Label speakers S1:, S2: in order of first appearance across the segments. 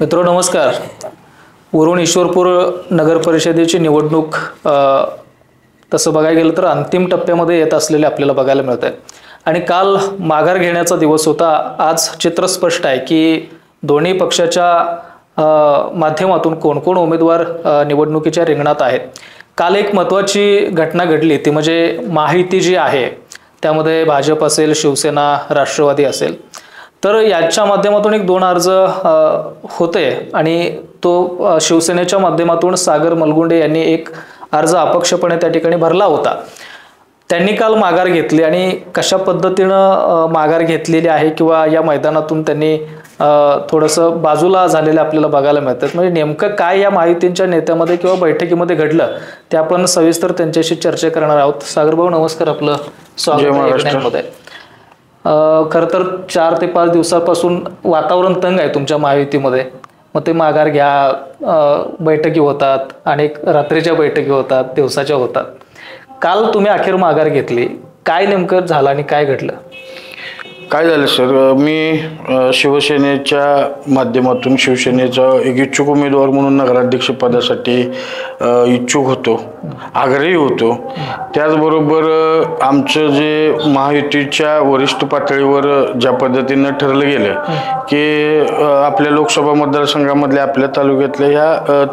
S1: मित्रो नमस्कार. उरण ईश्वरपूर नगर परिषदेची निवडणूक तसं बघायला गेलं तर अंतिम टप्प्यामध्ये येत असलेले आपल्याला बघायला मिळत आहे. आणि काल माघार घेण्याचा दिवस होता. आज चित्र स्पष्ट आहे की दोन्ही पक्षाच्या माध्यमातून कोण कोण उमेदवार निवडणुकीच्या रिंगणात आहेत. काल एक महत्त्वाची घटना घडली ती म्हणजे महायुती जी आहे त्यामध्ये भाजप असेल, शिवसेना, राष्ट्रवादी असेल, तर याच्या माध्यमातून एक 2 अर्ज होते आणि तो शिवसेनेच्या माध्यमातून सागर मलगुंडे यांनी एक अर्ज अपक्षपणे त्या ठिकाणी भरला होता. त्यांनी काल माघार घेतली आणि कशा पद्धतीनं माघार घेतलेली आहे किंवा या मैदानातून त्यांनी थोडंसं बाजूला झालेलं आपल्याला बघायला मिळतं. म्हणजे नेमकं काय या महायुतींच्या नेत्यामध्ये किंवा बैठकीमध्ये घडलं ते आपण सविस्तर त्यांच्याशी चर्चा करणार आहोत. सागर भाऊ नमस्कार, आपलं स्वागत आहे. खरं तर 4 ते 5 दिवसापासून वातावरण तंग आहे तुमच्या महायुतीमध्ये. मग ते माघार घ्या, बैठकी होतात, अनेक रात्रीच्या बैठकी होतात, दिवसाच्या होतात. काल तुम्ही अखेर माघार घेतली, काय नेमकं झालं आणि काय घडलं?
S2: काय झालं सर, मी शिवसेनेच्या माध्यमातून शिवसेनेचा एक इच्छुक उमेदवार म्हणून नगराध्यक्ष पदासाठी इच्छुक होतो, आग्रही होतो. त्याचबरोबर आमचं जे महायुतीच्या वरिष्ठ पातळीवर ज्या पद्धतीनं ठरलं गेलं की आपल्या लोकसभा मतदारसंघामधल्या आपल्या तालुक्यातल्या ह्या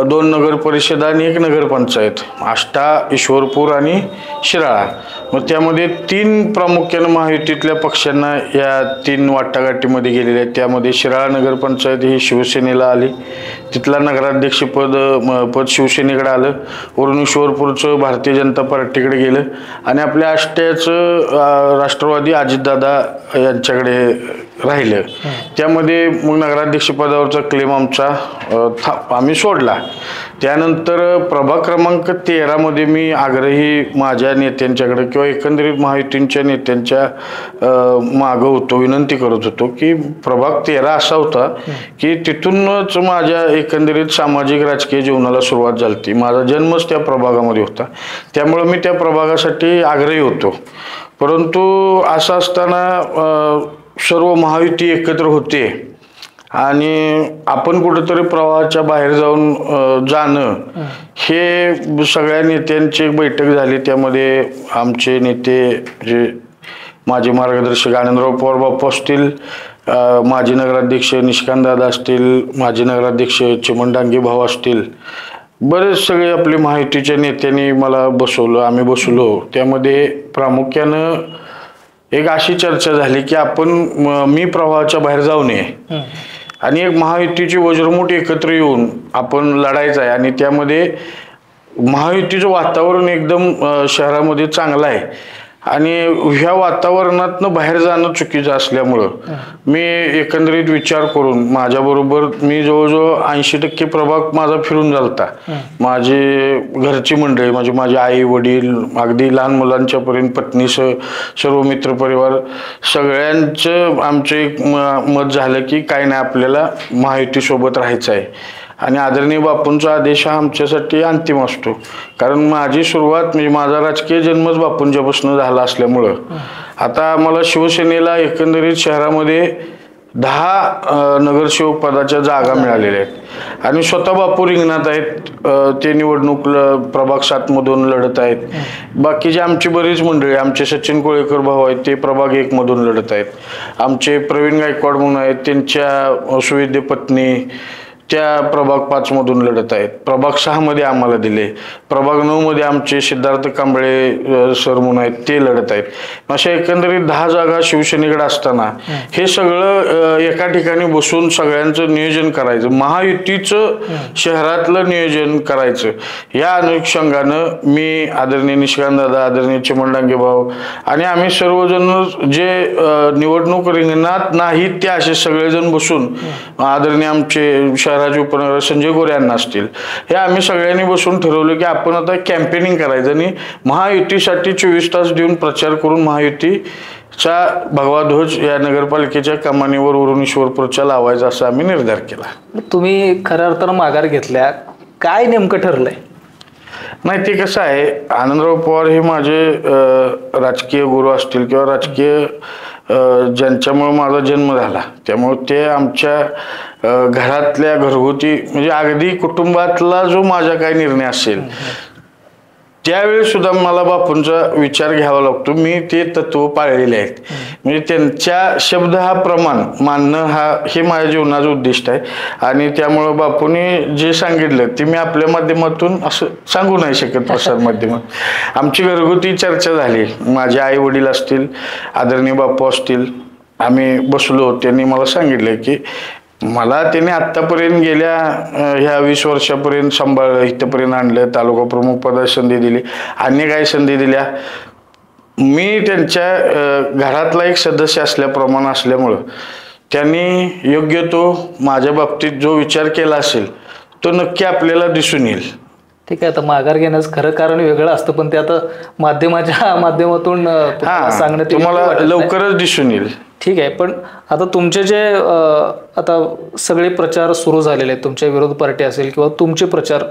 S2: 2 नगर परिषद आणि 1 नगरपंचायत, आष्टा, ईश्वरपूर आणि शिराळा, मग त्यामध्ये 3 प्रामुख्यानं महायुतीतल्या पक्षांना या 3 वाटाघाटीमध्ये गेलेले आहेत. त्यामध्ये शिराळा नगरपंचायत ही शिवसेनेला आली, तिथला नगराध्यक्षपद शिवसेनेकडे आलं. वरून ईश्वरपूरचं भारतीय जनता पार्टीकडे गेलं आणि आपल्या आष्ट्याचं राष्ट्रवादी अजितदादा यांच्याकडे राहिलं. त्यामध्ये मग नगराध्यक्षपदावरचा क्लेम आमचा आम्ही सोडला. त्यानंतर प्रभाग क्रमांक 13 मध्ये मी आग्रही माझ्या नेत्यांच्याकडे किंवा एकंदरीत महायुतींच्या नेत्यांच्या मागं होतो, विनंती करत होतो की प्रभाग 13 असा होता की तिथूनच माझ्या एकंदरीत सामाजिक राजकीय जीवनाला सुरुवात झाली. माझा जन्मच त्या प्रभागामध्ये होता, त्यामुळे मी त्या प्रभागासाठी आग्रही होतो. परंतु असं असताना सर्व महायुती एकत्र होते आणि आपण कुठेतरी प्रवाहाच्या बाहेर जाणं हे सगळ्या नेत्यांची एक बैठक झाली. त्यामध्ये आमचे नेते जे माझे मार्गदर्शक आनंदराव पवार बापू असतील, माजी नगराध्यक्ष निष्कांतदादा असतील, माजी नगराध्यक्ष चिमण भाऊ असतील, बरेच सगळे आपले महायुतीच्या नेत्यांनी मला बसवलं, आम्ही बसलो. त्यामध्ये प्रामुख्यानं एक अशी चर्चा झाली की मी प्रवाहाच्या बाहेर जाऊ नये आणि एक महायुतीची वज्रमूठ एकत्र येऊन आपण लढायचं आहे. आणि त्यामध्ये महायुतीचं वातावरण एकदम शहरामध्ये चांगलं आहे आणि ह्या वातावरणातनं बाहेर जाणं चुकीचं असल्यामुळं मी एकंदरीत विचार करून माझ्याबरोबर मी जवळजवळ 80% प्रभाग माझा फिरून झालता. माझे घरची मंडळी म्हणजे माझे आई वडील अगदी लहान मुलांच्यापर्यंत पत्नीसह सर्व मित्रपरिवार सगळ्यांचं आमचं एक मत झालं की काय नाही, आपल्याला महायुतीसोबत राहायचं आहे. आणि आदरणीय बापूंचा आदेश हा आमच्यासाठी अंतिम असतो. कारण माझी सुरुवात म्हणजे माझा राजकीय जन्मच बापूंच्यापासून झाला असल्यामुळं आता मला शिवसेनेला एकंदरीत शहरामध्ये 10 नगरसेवक पदाच्या जागा मिळालेल्या आहेत आणि स्वतः बापू रिंगणात आहेत. ते निवडणूक प्रभाग 7 मधून लढत आहेत. बाकीचे आमची बरीच मंडळी, आमचे सचिन कोळेकर भाऊ आहेत ते प्रभाग 1 मधून लढत आहेत. आमचे प्रवीण गायकवाड म्हणून आहेत, त्यांच्या सुविद्य पत्नी त्या प्रभाग 5 मधून लढत आहेत. प्रभाग 6 मध्ये आम्हाला दिले. प्रभाग 9 मध्ये आमचे सिद्धार्थ कांबळे सर म्हणून आहेत ते लढत आहेत. अशा एकंदरीत 10 जागा शिवसेनेकडे असताना हे सगळं एका ठिकाणी बसून सगळ्यांचं नियोजन करायचं, महायुतीचं शहरातलं नियोजन करायचं. या अनुषंगानं मी आदरणीय निष्कांतदादा, आदरणीय चिमण भाऊ आणि आम्ही सर्वजण जे निवडणूक रिंगणात नाहीत ते असे सगळेजण बसून आदरणीय आमचे शहराचे उपनगर संजय गोरे यांना असतील, हे आम्ही सगळ्यांनी बसून ठरवलं की आपण आता कॅम्पेनिंग करायचं आणि महायुतीसाठी 24 तास देऊन प्रचार करून महायुतीचा भगवा ध्वज या नगरपालिकेच्या कमानीवर उरण ईश्वरपूरच्या लावायचा असा आम्ही निर्धार केला.
S1: तुम्ही खऱ्या अर्थानं माघार घेतल्या, काय नेमकं ठरलंय?
S2: नाही, ते कसं आहे, आनंदराव पवार हे माझे राजकीय गुरु असतील किंवा राजकीय ज्यांच्यामुळे माझा जन्म झाला, त्यामुळे ते आमच्या घरातल्या घरगुती म्हणजे अगदी कुटुंबातला जो माझा काही निर्णय असेल त्यावेळी सुद्धा मला बापूंचा विचार घ्यावा लागतो. मी ते तत्व पाळलेले आहेत. म्हणजे त्यांच्या शब्द हा प्रमाण मानणं हे माझ्या जीवनाचं उद्दिष्ट आहे. आणि त्यामुळं बापूंनी जे सांगितलं ते मी आपल्या माध्यमातून असं सांगू नाही शकत. प्रसार माध्यमात आमची घरगुती चर्चा झाली. माझे आई वडील असतील, आदरणीय बापू असतील, आम्ही बसलो. त्यांनी मला सांगितलं की मला त्याने आत्तापर्यंत गेल्या ह्या 20 वर्षापर्यंत सांभाळलं, इथंपर्यंत आणलं, तालुका प्रमुख पदाची संधी दिली, अन्य काही संधी दिल्या. मी त्यांच्या घरातला एक सदस्य असल्याप्रमाणे असल्यामुळं त्यांनी योग्य तो माझ्या बाबतीत जो विचार केला असेल तो नक्की आपल्याला दिसून येईल.
S1: ठीक आहे. आता माघार घेण्याचं खरं कारण वेगळं असतं, पण ते आता माध्यमाच्या माध्यमातून सांगण्यात
S2: तुम्हाला लवकरच दिसून येईल.
S1: ठीक आहे. पण आता तुमचे जे आता सगळे प्रचार सुरू झालेले आहेत, तुमच्या विरोध पार्टी असेल किंवा तुमचे प्रचार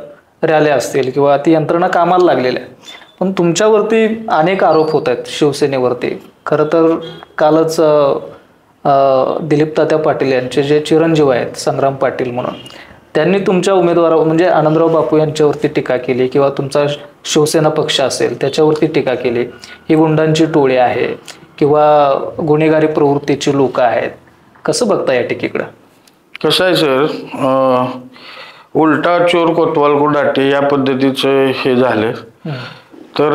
S1: रॅल्या असतील किंवा ती यंत्रणा कामाला लागलेल्या आहे, पण तुमच्यावरती अनेक आरोप होत आहेत शिवसेनेवरती. खरं तर कालच दिलीप तात्या पाटील यांचे जे चिरंजीव आहेत संग्राम पाटील म्हणून, त्यांनी तुमच्या उमेदवारावर म्हणजे आनंदराव बापू यांच्यावरती टीका केली किंवा तुमचा शिवसेना पक्ष असेल त्याच्यावरती टीका केली. ही गुंडांची टोळी आहे किंवा गुन्हेगारी प्रवृत्तीची लोक आहेत. कसं बघता या टीकेकडं?
S2: कसं आहे सर, उलटा चोर कोतवाल को डाटे या पद्धतीचं हे झालं. तर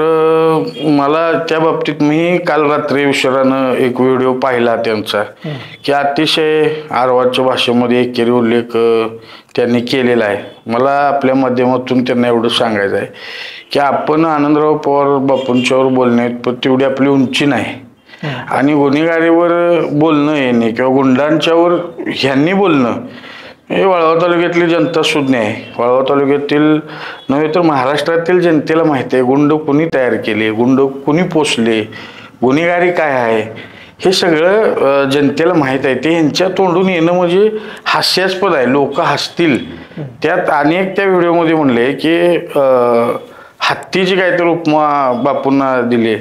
S2: मला त्या बाबतीत मी काल रात्री उशिरानं एक व्हिडिओ पाहिला त्यांचा की अतिशय आरवाच्या भाषेमध्ये एकेरी उल्लेख त्यांनी केलेला आहे. मला आपल्या माध्यमातून त्यांना एवढं सांगायचं आहे की आपण आनंदराव पवार बापूंच्यावर बोलण्यात पण तेवढी आपली उंची नाही. आणि गुन्हेगारीवर बोलणं येणे किंवा गुंडांच्यावर ह्यांनी बोलणं हे वाळवा तालुक्यातली जनता सुज्ञ आहे. वाळवा तालुक्यातील नव्हे तर महाराष्ट्रातील जनतेला माहिती आहे गुंड कुणी तयार केले, गुंड कुणी पोचले, गुन्हेगारी काय आहे हे सगळं जनतेला माहीत आहे. ते ह्यांच्या तोंडून येणं म्हणजे हास्यास्पद आहे. लोक हसतील. त्यात अनेक त्या व्हिडिओमध्ये म्हणले की हत्तीची काहीतरी उपमा बापूंना दिली.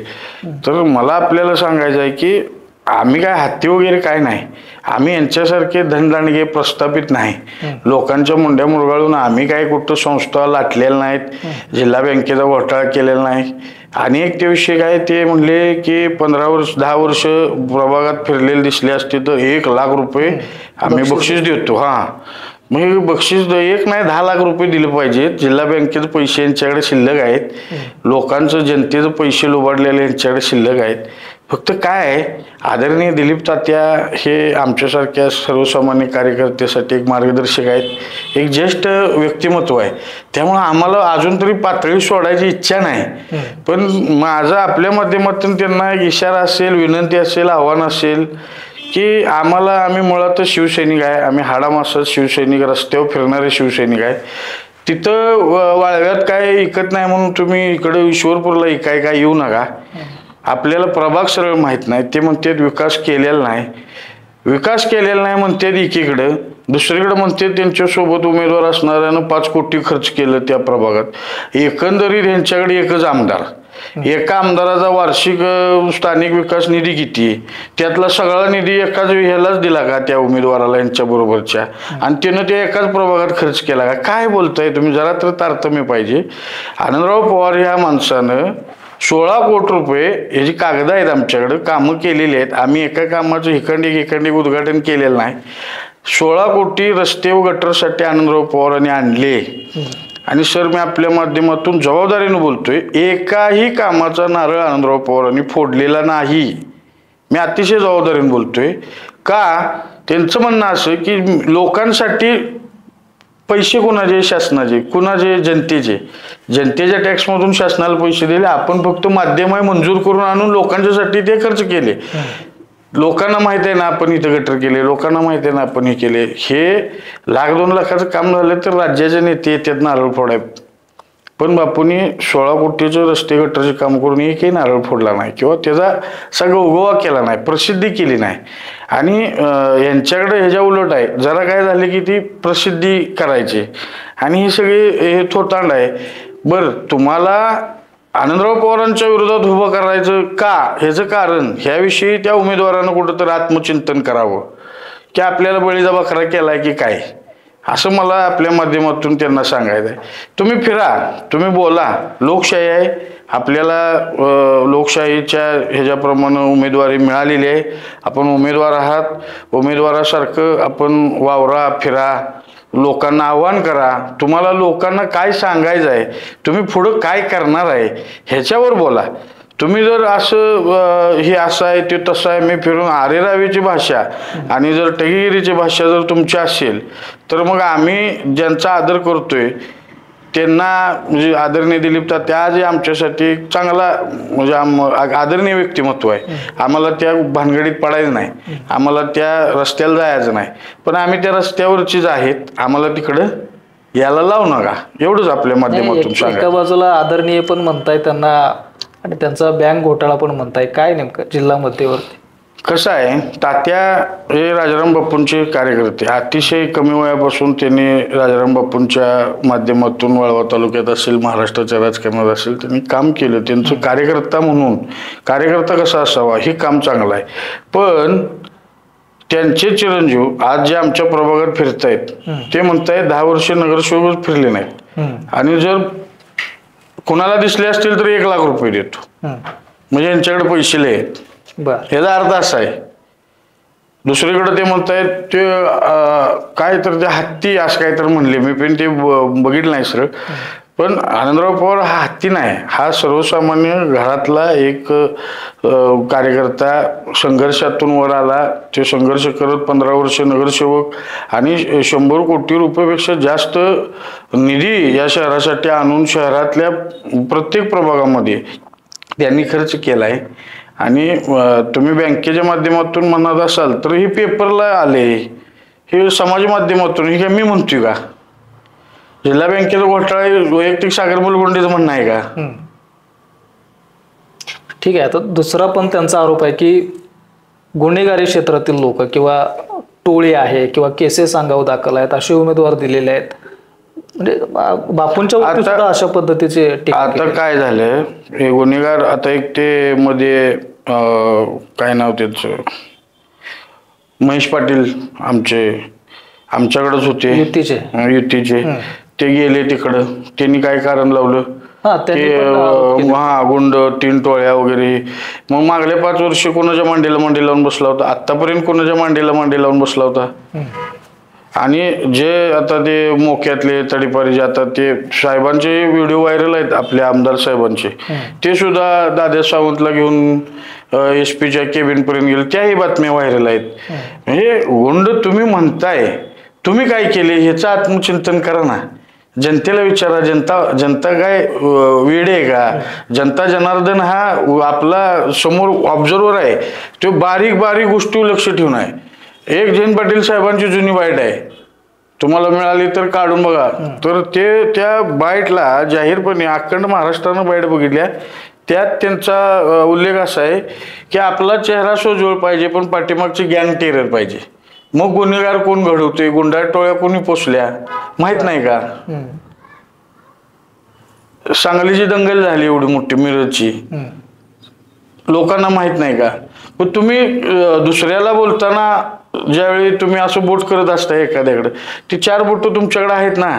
S2: तर मला आपल्याला सांगायचं आहे की आम्ही काय हत्ती वगैरे काय नाही. आम्ही यांच्यासारखे धनदांडगे प्रस्थापित नाही. लोकांच्या मुंड्या मुरगाळून आम्ही काय कुठं संस्था लाटलेल्या नाहीत, जिल्हा बँकेचा घोटाळा केलेला नाही. अनेक ते विषय काय ते म्हणले की 15 वर्ष 10 वर्ष प्रभागात फिरलेले दिसले असते तर 1 लाख रुपये आम्ही बक्षीस देतो. मग बक्षीस 1 नाही 10 लाख रुपये दिले पाहिजेत. जिल्हा बँकेचे पैसे यांच्याकडे शिल्लक आहेत, लोकांचं जनतेचे पैसे लुबाडलेले यांच्याकडे शिल्लक आहेत. फक्त काय आहे, आदरणीय दिलीप तात्या हे आमच्यासारख्या सर्वसामान्य कार्यकर्त्यासाठी एक मार्गदर्शक आहेत, एक ज्येष्ठ व्यक्तिमत्व आहे. त्यामुळे आम्हाला अजून तरी पातळी सोडायची इच्छा नाही. पण माझा आपल्या माध्यमातून त्यांना एक इशारा असेल, विनंती असेल, आव्हान असेल की आम्ही मुळातच शिवसैनिक आहे. आम्ही हाडामासात शिवसैनिक, रस्त्यावर फिरणारे शिवसैनिक आहे. तिथं वाळव्यात काय ऐकत नाही म्हणून तुम्ही इकडे ईश्वरपूरला काय येऊ नका. आपल्याला प्रभाग सरळ माहीत नाही. ते म्हणतात विकास केलेला नाही, विकास केलेला नाही म्हणतात एकीकडं, दुसरीकडे म्हणतात त्यांच्यासोबत उमेदवार असणाऱ्यानं 5 कोटी खर्च केलं त्या प्रभागात. एकंदरीत यांच्याकडे एकच आमदार, एका आमदाराचा वार्षिक स्थानिक विकास निधी किती, त्यातला सगळा निधी एकाच ह्यालाच दिला का त्या उमेदवाराला यांच्या बरोबरच्या, आणि त्यानं ते एकाच प्रभागात खर्च केला का? काय बोलताय तुम्ही? जरा तर तारतम्य पाहिजे. आनंदराव पवार ह्या माणसानं 16 कोटी रुपये याची कागद आहेत आमच्याकडे, कामं केलेली आहेत. आम्ही एका कामाचं हिकंडिक उद्घाटन केलेलं नाही. 16 कोटी रस्ते व गटरसाठी आनंदराव पवारांनी आणले. आणि सर मी आपल्या माध्यमातून जबाबदारीने बोलतोय, एकाही कामाचा नारळ आनंदराव पवारांनी फोडलेला नाही. मी अतिशय जबाबदारीने बोलतोय. का? त्यांचं म्हणणं असं की लोकांसाठी पैसे कोणाचे? शासनाचे. कुणाचे? जनतेचे. जनतेच्या टॅक्समधून शासनाला पैसे दिले, आपण फक्त माध्यम मंजूर करून आणून लोकांच्यासाठी ते खर्च केले. लोकांना माहित आहे ना आपण इथं गटर केले, लोकांना माहित आहे ना आपण हे केले. हे 1-2 लाखाचं काम झालं तर राज्याचे नेते येतात नारळ फोडाय. पण बापूंनी 16 कोटीचं रस्ते गटरचे काम करून एकही नारळ फोडला नाही किंवा त्याचा सगळं उगोवा केला नाही, प्रसिद्धी केली नाही. आणि यांच्याकडे ह्याच्या उलट आहे, जरा काय झाले की ती प्रसिद्धी करायची आणि ही सगळी हे थोतांड आहे. बरं, तुम्हाला आनंदराव पवारांच्या विरोधात उभं करायचं का, ह्याचं कारण ह्याविषयी त्या उमेदवारानं कुठंतरी आत्मचिंतन करावं की आपल्याला बळीचा बकरा केलाय की काय, असं मला आपल्या माध्यमातून त्यांना सांगायचं आहे. तुम्ही फिरा, तुम्ही बोला, लोकशाही आहे आपल्याला, लोकशाहीच्या ह्याच्याप्रमाणे उमेदवारी मिळालेली आहे. आपण उमेदवार आहात, उमेदवारासारखं आपण वावरा, फिरा, लोकांना आव्हान करा. तुम्हाला लोकांना काय सांगायचं आहे, तुम्ही पुढं काय करणार आहे ह्याच्यावर बोला. तुम्ही जर असं हे असं आहे ते तसं आहे, मी फिरून आरेरावीची भाषा आणि जर टगीगिरीची भाषा जर तुमची असेल तर मग आम्ही ज्यांचा आदर करतोय त्यांना, म्हणजे आदरणीय दिलीप तात्या त्या जे आमच्यासाठी चांगला म्हणजे आदरणीय व्यक्तिमत्व आहे. आम्हाला त्या भानगडीत पडायचं नाही, आम्हाला त्या रस्त्याला जायचं नाही, पण आम्ही त्या रस्त्यावरचीच आहेत, आम्हाला तिकडं यायला लावू नका, एवढंच आपल्या माध्यमातून सांगा.
S1: एका बाजूला आदरणीय पण म्हणताय त्यांना आणि त्यांचा बँक घोटाळा पण म्हणताय, काय नेमकं जिल्हा मध्यवर्ती?
S2: कसं आहे, तात्या हे राजाराम बापूंचे कार्यकर्ते, अतिशय कमी वयापासून त्यांनी राजाराम बापूंच्या माध्यमातून वाळवा तालुक्यात असेल, महाराष्ट्राच्या राजकारणात असेल, त्यांनी काम केलं. त्यांचं कार्यकर्ता म्हणून, कार्यकर्ता कसा असावा हे काम चांगलं आहे. पण त्यांचे चिरंजीव आज जे आमच्या प्रभागात फिरतायत ते म्हणतायत 10 वर्ष नगरसेवकच फिरले नाहीत आणि जर कुणाला दिसले असतील तर 1 लाख रुपये देतो, म्हणजे यांच्याकडे पैसे लय आहेत. ह्याचा अर्थ असा आहे. दुसरीकडे ते म्हणतायत ते काय तर ते हत्ती असं काय तर म्हणले, मी पण ते बघितलं नाही सर. पण आनंदराव पवार हा हत्ती नाही, हा सर्वसामान्य घरातला एक कार्यकर्ता, संघर्षातून वर आला. ते संघर्ष करत 15 वर्ष नगरसेवक आणि 100 कोटी रुपयापेक्षा जास्त निधी या शहरासाठी आणून शहरातल्या प्रत्येक प्रभागामध्ये त्यांनी खर्च केलाय. आणि तुम्ही बँकेच्या माध्यमातून म्हणत असाल तर ही पेपरला आले, हे समाज माध्यमातून, हे काय मी म्हणतोय का? जिल्हा बँकेचा घोटाळा वैयक्तिक सागर मुलगुंडेचं म्हणणं आहे का?
S1: ठीक आहे. आता दुसरा पण त्यांचा आरोप आहे की गुन्हेगारी क्षेत्रातील लोक किंवा टोळी आहे किंवा केसेस अंगावर दाखल आहेत असे उमेदवार दिलेले आहेत. म्हणजे बापूंच्या वरती सुद्धा अशा पद्धतीचे
S2: आता काय झालंय, हे गुन्हेगार आता एक ते मध्ये काय नाव त्याचं, महेश पाटील आमच्याकडेच होते युतीचे, ते गेले तिकडं. त्यांनी काय कारण लावलं, ते गुंड 3 टोळ्या वगैरे. मग मागल्या 5 वर्ष कोणाच्या मांडीला मांडी लावून बसला होता, आतापर्यंत कोणाच्या मांडीला मांडी लावून बसला होता. आणि जे आता ते मोक्यातले तडीपारीचे, आता ते साहेबांचे व्हिडिओ व्हायरल आहेत आपल्या आमदार साहेबांचे, ते सुद्धा दादा सावंतला घेऊन SP च्या केबिन पर्यंत गेले, त्याही बातम्या व्हायरल आहेत. म्हणजे गुंड तुम्ही म्हणताय, तुम्ही काय केले ह्याचं आत्मचिंतन करा ना. जनतेला विचारा, जनता काय वेडे आहे का? जनता जनार्दन हा आपला समोर ऑब्झर्वर आहे, तो बारीक बारीक गोष्टी लक्ष ठेवून आहे. एक जयंत पाटील साहेबांची जुनी बाईट आहे, तुम्हाला मिळाली तर काढून बघा. तर ते त्या बाईटला जाहीरपणे अखंड महाराष्ट्रानं बाईट बघितल्या, त्यात त्यांचा उल्लेख असा आहे की आपला चेहरा सोजवळ पाहिजे पण पाठीमागची गँग टेरर पाहिजे. मग गुन्हेगार कोण घडवते, गुंडा टोळ्या कोणी पोचल्या माहित नाही का? सांगलीची दंगल झाली एवढी मोठी मिरजची, लोकांना माहित नाही का? पण तुम्ही दुसऱ्याला बोलताना ज्यावेळी तुम्ही असं बोट करत असता एखाद्याकडे, ती 4 बोट तुमच्याकडे आहेत ना.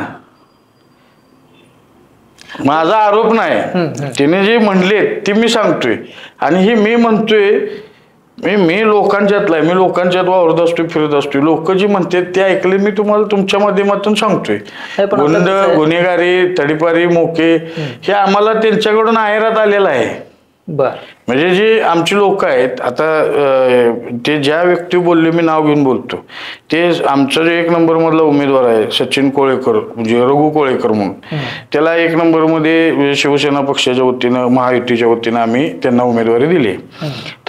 S2: माझा आरोप नाही, तिने जे म्हणले ते मी सांगतोय. आणि हे मी म्हणतोय, मी लोकांच्यातला आहे, मी लोकांच्यात वावरत असतोय, फिरत असतोय. लोक जी म्हणते ते ऐकले मी तुम्हाला तुमच्या माध्यमातून सांगतोय. गुंड, गुन्हेगारी, तडीपारी, मोके हे आम्हाला त्यांच्याकडून आहेरात आलेलं आहे. म्हणजे जे आमची लोक आहेत, आता ते ज्या व्यक्ती बोलले, मी नाव घेऊन बोलतो, ते आमचा जो 1 नंबर मधला उमेदवार आहे सचिन कोळेकर, म्हणजे रघु कोळेकर म्हणून, त्याला 1 नंबर मध्ये शिवसेना पक्षाच्या वतीनं, महायुतीच्या वतीनं आम्ही त्यांना उमेदवारी दिली.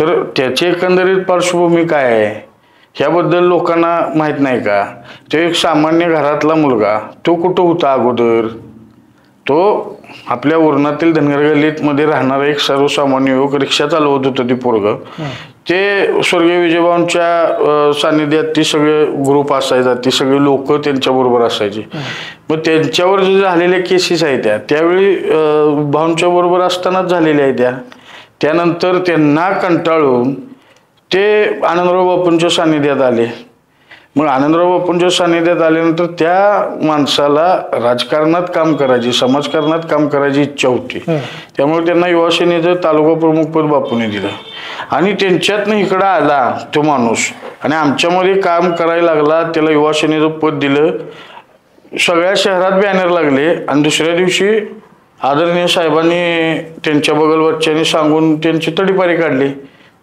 S2: तर त्याची एकंदरीत पार्श्वभूमी काय आहे ह्याबद्दल लोकांना माहित नाही का? तो एक सामान्य घरातला मुलगा, तो कुठं होता अगोदर? तो आपल्या उरणातील धनगर गल्लीत मध्ये राहणारा एक सर्वसामान्य युवक, रिक्षा चालवत होतं ते पोरग. ते स्वर्गीय विजयभाऊंच्या सान्निध्यात ती सगळे ग्रुप असायचा, ती सगळी लोक त्यांच्याबरोबर असायची. मग त्यांच्यावर जे झालेल्या केसेस आहेत त्यावेळी भाऊंच्या बरोबर असतानाच झालेल्या आहेत त्यानंतर त्यांना कंटाळून ते आनंदराव बापूंच्या सान्निध्यात आले. मग आनंदराव बापूंच्या सान्निध्यात आल्यानंतर त्या माणसाला राजकारणात काम करायची, समाजकारणात काम करायची इच्छा होती. त्यामुळे त्यांना युवा सेनेचं तालुका प्रमुख पद बापूंनी दिलं आणि त्यांच्यातनं इकडं आला तो माणूस आणि आमच्यामध्ये काम करायला लागला. त्याला युवा सेनेचं पद दिलं. सगळ्या शहरात बॅनर लागले आणि दुसऱ्या दिवशी आदरणीय साहेबांनी त्यांच्या बगलवरच्याने सांगून त्यांची तडीपारी काढली.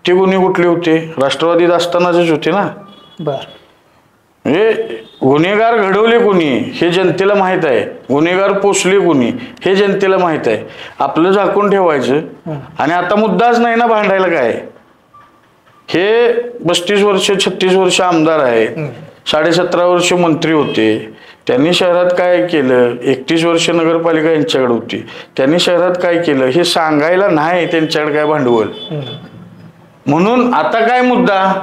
S2: ते गुन्हे कुठले होते? राष्ट्रवादीत असतानाच होते ना.
S1: बर,
S2: म्हणजे गुन्हेगार घडवले कोणी हे जनतेला माहीत आहे, गुन्हेगार पोचले कोणी हे जनतेला माहीत आहे. आपलं झाकून ठेवायचं आणि आता मुद्दाच नाही ना भांडायला. काय हे 35 वर्ष 36 वर्ष आमदार आहेत, 17.5 वर्ष मंत्री होते. त्यांनी शहरात काय केलं? 31 वर्ष नगरपालिका यांच्याकडे होती. त्यांनी शहरात काय केलं हे सांगायला नाही त्यांच्याकडे काय भांडवल. म्हणून आता काय मुद्दा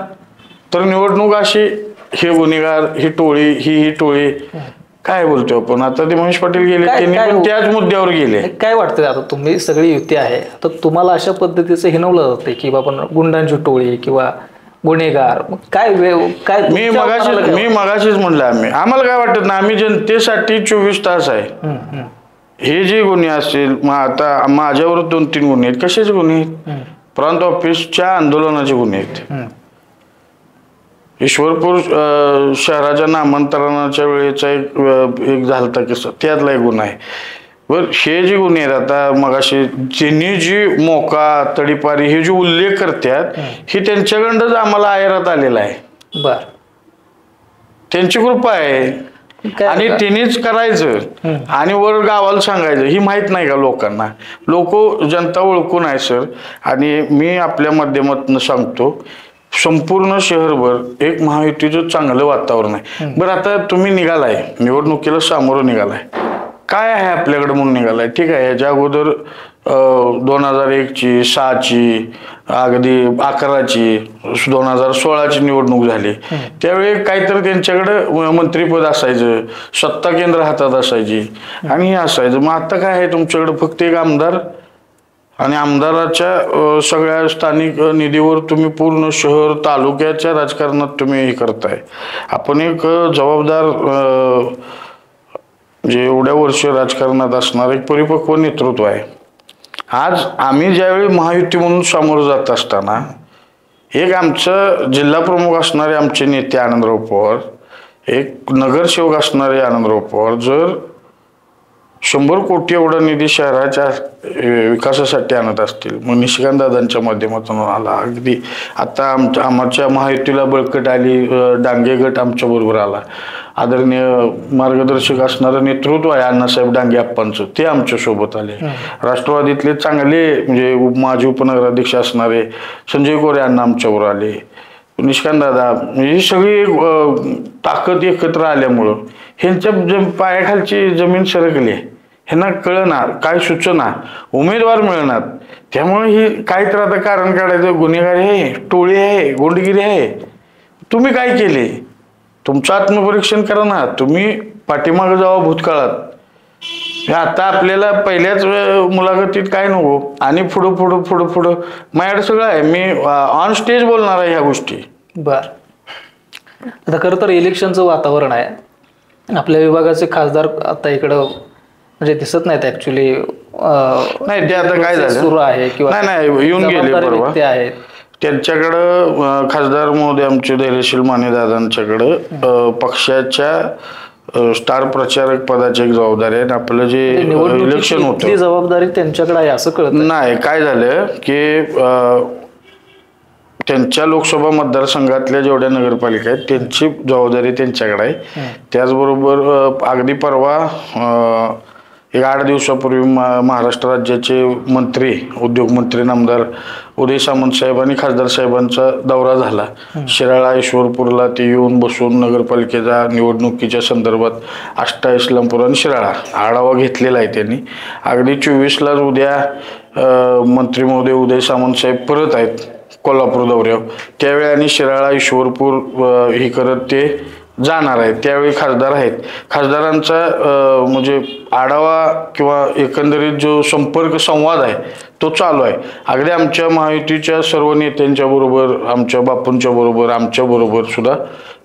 S2: तर निवडणूक अशी, हे गुन्हेगार, ही टोळी, ही टोळी, काय बोलतो आपण. आता ते महेश पाटील गेले, त्यांनी पण त्याच मुद्द्यावर गेले.
S1: काय वाटतं आता तुम्ही सगळी युती आहे तर तुम्हाला अशा पद्धतीचं हिनवलं जाते की बाबा गुंडांची टोळी किंवा गुन्हेगार, काय काय
S2: मी मगाशीच म्हणलं आम्हाला काय वाटत ना, आम्ही जनतेसाठी 24 तास आहे. हे जे गुन्हे असतील, मग आता माझ्यावर 2-3 गुन्हे आहेत. कशाचे गुन्हे आहेत? प्रांत ऑफिसच्या आंदोलनाचे गुन्हे आहेत. ईश्वरपूर शहराच्या नामांतरणाच्या वेळेचा एक झालता किस्सा, त्यातला एक गुन्हा आहे. बर, हे जे गुन्हे आहेत आता मगाशी ज्यांनी जी मोका तडीपारी हे जे उल्लेख करतात हे त्यांच्याकडंच आम्हाला आयरात आलेला आहे.
S1: बर,
S2: त्यांची कृपा आहे आणि त्यांनीच करायचं आणि वर गावाला सांगायचं. ही माहित नाही का लोकांना? जनता ओळखून आहे सर. आणि मी आपल्या माध्यमातून सांगतो, संपूर्ण शहरभर एक महायुतीचं चांगलं वातावरण आहे. बरं, आता तुम्ही निघालाय निवडणुकीला सामोरं निघालाय, काय आहे आपल्याकडे म्हणून निघालाय? ठीक आहे, याच्या अगोदर 2001ची 6ची अगदी 11ची 2016ची निवडणूक झाली. त्यावेळी काहीतरी त्यांच्याकडे मंत्रीपद असायचं, सत्ता केंद्र हातात असायची आणि हे असायचं. मग आता काय आहे तुमच्याकडे? फक्त एक आमदार आणि आमदाराच्या सगळ्या स्थानिक निधीवर तुम्ही पूर्ण शहर तालुक्याच्या राजकारणात तुम्ही हे करताय. आपण एक जबाबदार जे एवढ्या वर्ष राजकारणात असणार एक परिपक्व नेतृत्व आहे. आज आम्ही ज्यावेळी महायुती म्हणून सामोरं जात असताना एक आमचं जिल्हा प्रमुख असणारे आमचे नेते आनंदराव पवार, एक नगरसेवक असणारे आनंदराव पवार जर 100 कोटी एवढा निधी शहराच्या विकासासाठी आणत असतील, मग निशिकांत दादांच्या माध्यमातून आला. अगदी आता आमच्या महायुतीला बळकट आली, डांगे गट आमच्या बरोबर आला. आदरणीय मार्गदर्शक असणारं नेतृत्व आहे अण्णासाहेब डांगे आप्पांचं, ते आमच्या सोबत आले. राष्ट्रवादीतले चांगले म्हणजे माजी उपनगराध्यक्ष असणारे संजय गोरे अण्णा आमच्यावर आले. निशिकांत दादा, ही सगळी ताकद एकत्र आल्यामुळं ह्यांच्या पायाखालची जमीन सरकली. ह्यांना कळणार, काय सूचना, उमेदवार मिळणार. त्यामुळे ही काहीतरी आता कारण काढायचं, गुन्हेगारी आहे, टोळी आहे, गुंडगिरी आहे. तुम्ही काय केले? तुमचं आत्मपरीक्षण करा ना. तुम्ही पाठीमागे जावा भूतकाळात. आता आपल्याला पहिल्याच मुलाखतीत काय नको आणि पुढं पुढं पुढं पुढं माझ्याकडे सगळं आहे. मी ऑन स्टेज बोलणार आहे ह्या गोष्टी.
S1: बर, आता खरं तर इलेक्शनचं वातावरण आहे. आपल्या विभागाचे खासदार आता इकडं म्हणजे दिसत नाहीत ऍक्च्युली.
S2: नाही, ते आता काय झालं
S1: सुरू आहे किंवा
S2: नाही येऊन गेले परवा.
S1: आहेत
S2: त्यांच्याकडं खासदार महोदय आमचे धैर्यशील माने दादांच्याकडं पक्षाच्या स्टार प्रचारक पदाची एक जबाबदारी आहे. आपलं जे इलेक्शन होतं
S1: जबाबदारी त्यांच्याकडे आहे असं कळत
S2: नाही. काय झालं की त्यांच्या लोकसभा मतदारसंघातल्या जेवढ्या नगरपालिका आहेत त्यांची जबाबदारी त्यांच्याकडे आहे. त्याचबरोबर अगदी परवा एक 8 दिवसापूर्वी महाराष्ट्र राज्याचे मंत्री, उद्योगमंत्री नामदार उदय सामंत साहेब आणि खासदार साहेबांचा दौरा झाला शिराळा ईश्वरपूरला. ते येऊन बसून नगरपालिकेच्या निवडणुकीच्या संदर्भात आष्टा, इस्लामपूर आणि शिराळा आढावा घेतलेला आहे त्यांनी. अगदी 24लाच उद्या मंत्री महोदय उदय सामंत साहेब परत आहेत कोल्हापूर दौऱ्यावर, त्यावेळी आणि शिराळा ईश्वरपूर हे करत ते जाणार आहेत. त्यावेळी खासदार आहेत. खासदारांचा म्हणजे आढावा किंवा एकंदरीत जो संपर्क संवाद आहे तो चालू आहे. अगदी आमच्या महायुतीच्या सर्व नेत्यांच्या बरोबर, आमच्या बापूंच्या बरोबर, आमच्या बरोबर सुद्धा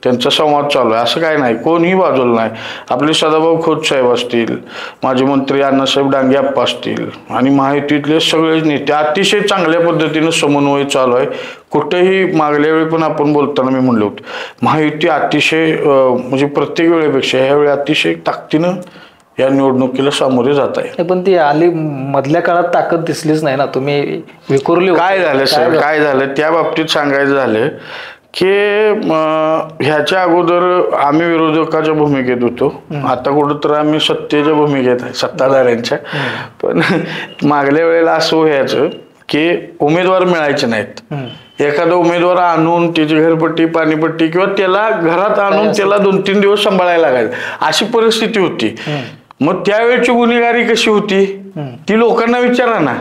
S2: त्यांचा संवाद चालू आहे. असं काय नाही, कोणीही बाजूला नाही. आपले सदाभाऊ खोत साहेब असतील, माजी मंत्री अण्णासाहेब डांगे आप्पा असतील आणि महायुतीतले सगळे नेते अतिशय चांगल्या पद्धतीनं समन्वय चालू आहे. कुठेही मागल्या वेळी पण आपण बोलताना मी म्हणलो होतो, महायुती अतिशय म्हणजे प्रत्येक वेळेपेक्षा ह्यावेळी अतिशय ताकदीनं या निवडणुकीला सामोरे जात आहे.
S1: पण ती आली मधल्या काळात ताकद दिसलीच नाही ना, तुम्ही विखुरली.
S2: काय झालं सर, काय झालं त्या बाबतीत सांगायचं झालं की ह्याच्या अगोदर आम्ही विरोधकाच्या भूमिकेत होतो, आता कुठंतर आम्ही सत्तेच्या भूमिकेत आहे, सत्ताधाऱ्यांच्या. पण मागल्या वेळेला असं व्हायचं की उमेदवार मिळायचे नाहीत. एखादा उमेदवार आणून त्याची घरपट्टी पाणीपट्टी किंवा त्याला घरात आणून त्याला 2-3 दिवस सांभाळायला लागायचं, अशी परिस्थिती होती. मग त्यावेळची गुन्हेगारी कशी होती ती लोकांना विचारा ना.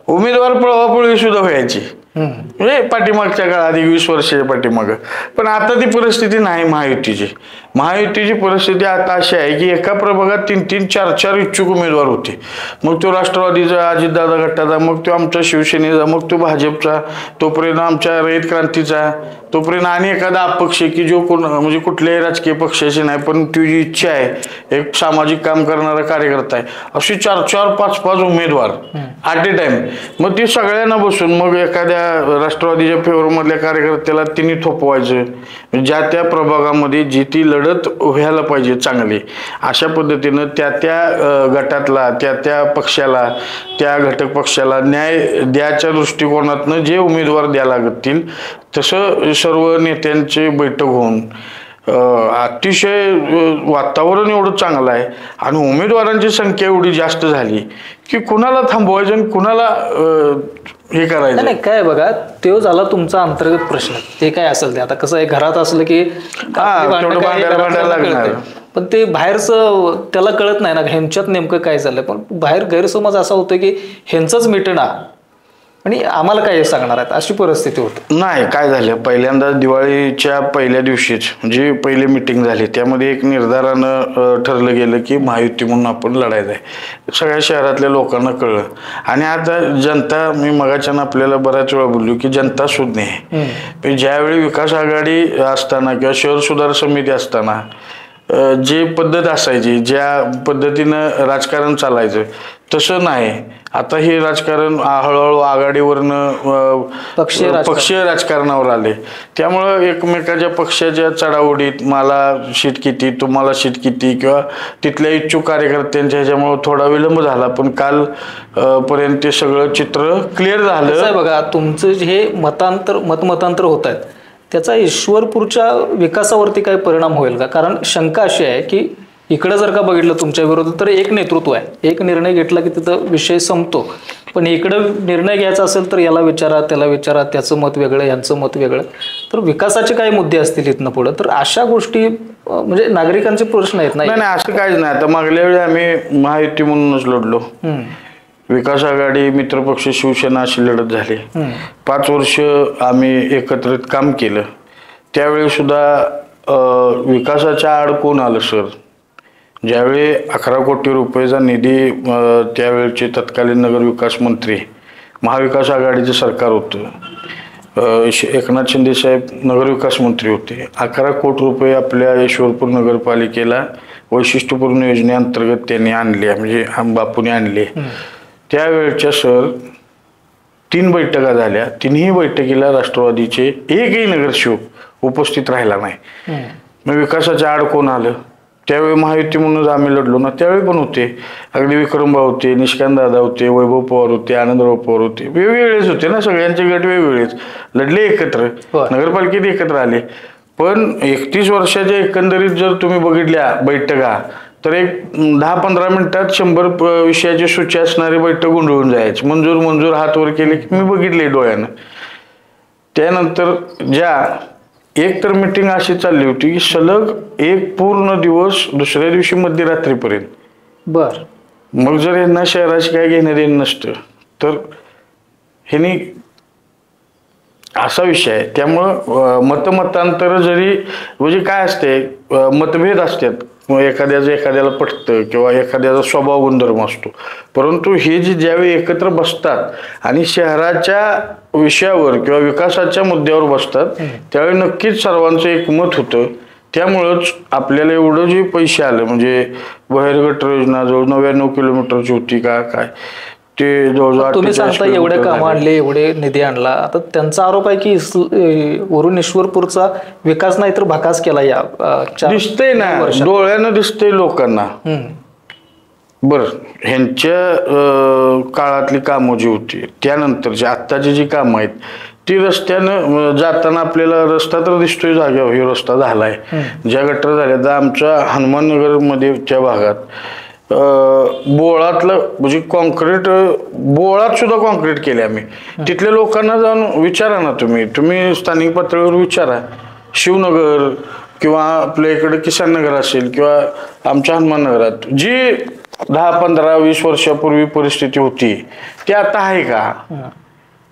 S2: उमेदवार पळवापळवी सुद्धा व्हायची म्हणजे पाठीमागच्या काळात 20 वर्षाच्या पाठीमाग. पण आता ती परिस्थिती नाही महायुतीची. महायुतीची परिस्थिती आता अशी आहे की एका प्रभागात 3-3, 4-4 इच्छुक उमेदवार होते. मग तो राष्ट्रवादीचा, अजितदादा गटाचा, मग तो आमचा शिवसेनेचा, मग तो भाजपचा, तोपर्यंत आमच्या रयत क्रांतीचा, तोपर्यंत आणि एखादा अपक्ष की जो कोण म्हणजे कुठल्याही राजकीय पक्षाची नाही पण तुझी इच्छा आहे, एक सामाजिक काम करणारा कार्यकर्ता आहे, अशी 4-4, 5-5 उमेदवार ॲट ए टाइम. मग ते सगळ्यांना बसून मग एखाद्या राष्ट्रवादीच्या फेवरमधल्या कार्यकर्त्याला तिने थोपवायचं, ज्या त्या प्रभागामध्ये जी ती लढत व्हायला पाहिजे चांगली, अशा पद्धतीनं त्या गटातला, त्या पक्षाला, त्या घटक पक्षाला न्याय द्यायच्या दृष्टिकोनातनं जे उमेदवार द्यायला लागतील तसं सर्व नेत्यांची बैठक होऊन अतिशय वातावरण एवढं चांगलं आहे आणि उमेदवारांची संख्या एवढी जास्त झाली की कुणाला थांबवायचं आणि कुणाला हे करायचं
S1: नाही. काय बघा, तो झाला तुमचा अंतर्गत प्रश्न, ते काय असेल ते. आता कसं आहे, घरात असलं की पण ते बाहेरचं त्याला कळत नाही ना ह्यांच्यात नेमकं काय झालं. पण बाहेर गैरसमज असा होतो की ह्यांचंच मिटणं आणि आम्हाला काय सांगणार आहेत, अशी परिस्थिती होती.
S2: नाही, काय झालं, पहिल्यांदा दिवाळीच्या पहिल्या दिवशीच म्हणजे पहिली मीटिंग झाली, त्यामध्ये एक निर्धारानं ठरलं गेलं की महायुती म्हणून आपण लढायचं आहे. सगळ्या शहरातल्या लोकांना कळलं. आणि आता जनता, मी मगाच्यानं आपल्याला बऱ्याच वेळा बोललो की जनता सुज्ञ आहे. ज्यावेळी विकास आघाडी असताना किंवा शहर सुधार समिती असताना जे पद्धत असायची, ज्या पद्धतीनं राजकारण चालायचं तसं नाही. आता हे राजकारण हळूहळू आघाडीवरनं पक्षीय राजकारणावर आले. त्यामुळं एकमेकाच्या पक्षाच्या चढाओढीत मला सीट किती, तुम्हाला सीट किती, किंवा तिथल्या इच्छुक कार्यकर्त्यांच्या ह्याच्यामुळं थोडा विलंब झाला. पण काल पर्यंत ते सगळं चित्र क्लिअर झालं.
S1: बघा, तुमचं हे मतमतांतर होत आहेत, त्याचा ईश्वरपूरच्या विकासावरती काय परिणाम होईल का? कारण शंका अशी आहे की इकडे जर का बघितलं तुमच्या विरोधात तर एक नेतृत्व आहे, एक निर्णय घेतला की तिथं विषय संपतो. पण इकडं निर्णय घ्यायचा असेल तर याला विचारा, त्याला विचारा, त्याचं मत वेगळं, यांचं मत वेगळं. तर विकासाचे काही मुद्दे असतील इथनं पुढं, तर अशा गोष्टी म्हणजे नागरिकांचे प्रश्न आहेत. नाही
S2: असं काहीच नाही. आता मागल्या वेळी आम्ही महायुती म्हणूनच लढलो, विकास आघाडी, मित्रपक्ष, शिवसेना अशी लढत झाली. 5 वर्ष आम्ही एकत्रित काम केलं. त्यावेळी सुद्धा विकासाच्या आड कोण आलं सर? ज्यावेळी 11 कोटी रुपयेचा निधी त्यावेळेचे तत्कालीन नगरविकास मंत्री, महाविकास आघाडीचं सरकार होतं, एकनाथ शिंदे साहेब नगरविकास मंत्री होते. 11 कोटी रुपये आपल्या ईश्वरपूर नगरपालिकेला वैशिष्ट्यपूर्ण योजनेअंतर्गत त्यांनी आणले, म्हणजे बापूने आणले. त्यावेळच्या सर 3 बैठका झाल्या. 3ही बैठकीला राष्ट्रवादीचे एकही नगरसेवक उपस्थित राहिला नाही. मग विकासाच्या आड कोण आलं? त्यावेळी महायुती म्हणूनच आम्ही लढलो ना, त्यावेळी पण होते. अगदी विक्रमभाऊ होते, निष्कांत दादा होते, वैभव पवार होते, आनंदराव पवार होते, वेगवेगळेच होते ना, सगळ्यांचे गट वेगवेगळेच, लढले एकत्र, नगरपालिकेत एकत्र आले. पण 31 वर्षाच्या एकंदरीत जर तुम्ही बघितल्या बैठका तर एक 10-15 मिनिटात 100 विषयाची सूची असणारी बैठक गुंडळून जायची. मंजूर हात वर केले की मी बघितले डोळ्यानं. त्यानंतर एक तर मीटिंग अशी चालली होती की सलग एक पूर्ण दिवस, दुसऱ्या दिवशी मध्यरात्रीपर्यंत. मग जर यांना शहराशी काय घेणं देणं नसतं तर ह्यांनी असा विषय आहे. त्यामुळं मतमतांतर जरी म्हणजे काय असते, मतभेद असतात, एखाद्याचं एखाद्याला पटतं किंवा एखाद्याचा स्वभाव गुणधर्म असतो, परंतु हे जे ज्यावेळी एकत्र बसतात आणि शहराच्या विषयावर किंवा विकासाच्या मुद्द्यावर बसतात त्यावेळी नक्कीच सर्वांचं एकमत होतं. त्यामुळंच आपल्याला एवढं जे पैसे आले, म्हणजे बहिर्गट योजना जवळ 99 किलोमीटरची होती का काय, ते जवळजवळ
S1: तुम्ही सांगता एवढे कामं आणले, एवढे निधी आणला, आता त्यांचा आरोप आहे की वरून ईश्वरपूरचा विकास नाही तर भाकास केला या
S2: दिसतंय ना, डोळ्यानं दिसतंय लोकांना. बर, ह्यांच्या काळातली कामं जी होती त्यानंतरची आत्ताची जी कामं आहेत ती रस्त्यानं जाताना आपल्याला रस्ता तर दिसतोय जाग्यावर, हे रस्ता झालाय, ज्या गटर झाल्या. तर आमच्या हनुमाननगर मध्ये त्या भागात बोळातलं म्हणजे कॉन्क्रीट, बोळात सुद्धा कॉन्क्रीट केले आम्ही. तिथल्या लोकांना जाऊन विचारा ना, तुम्ही स्थानिक पातळीवर विचारा. शिवनगर किंवा आपल्या इकडे किसान नगर असेल किंवा आमच्या हनुमाननगरात जी 10, 15, 20 वर्षापूर्वी परिस्थिती होती ती आता आहे का?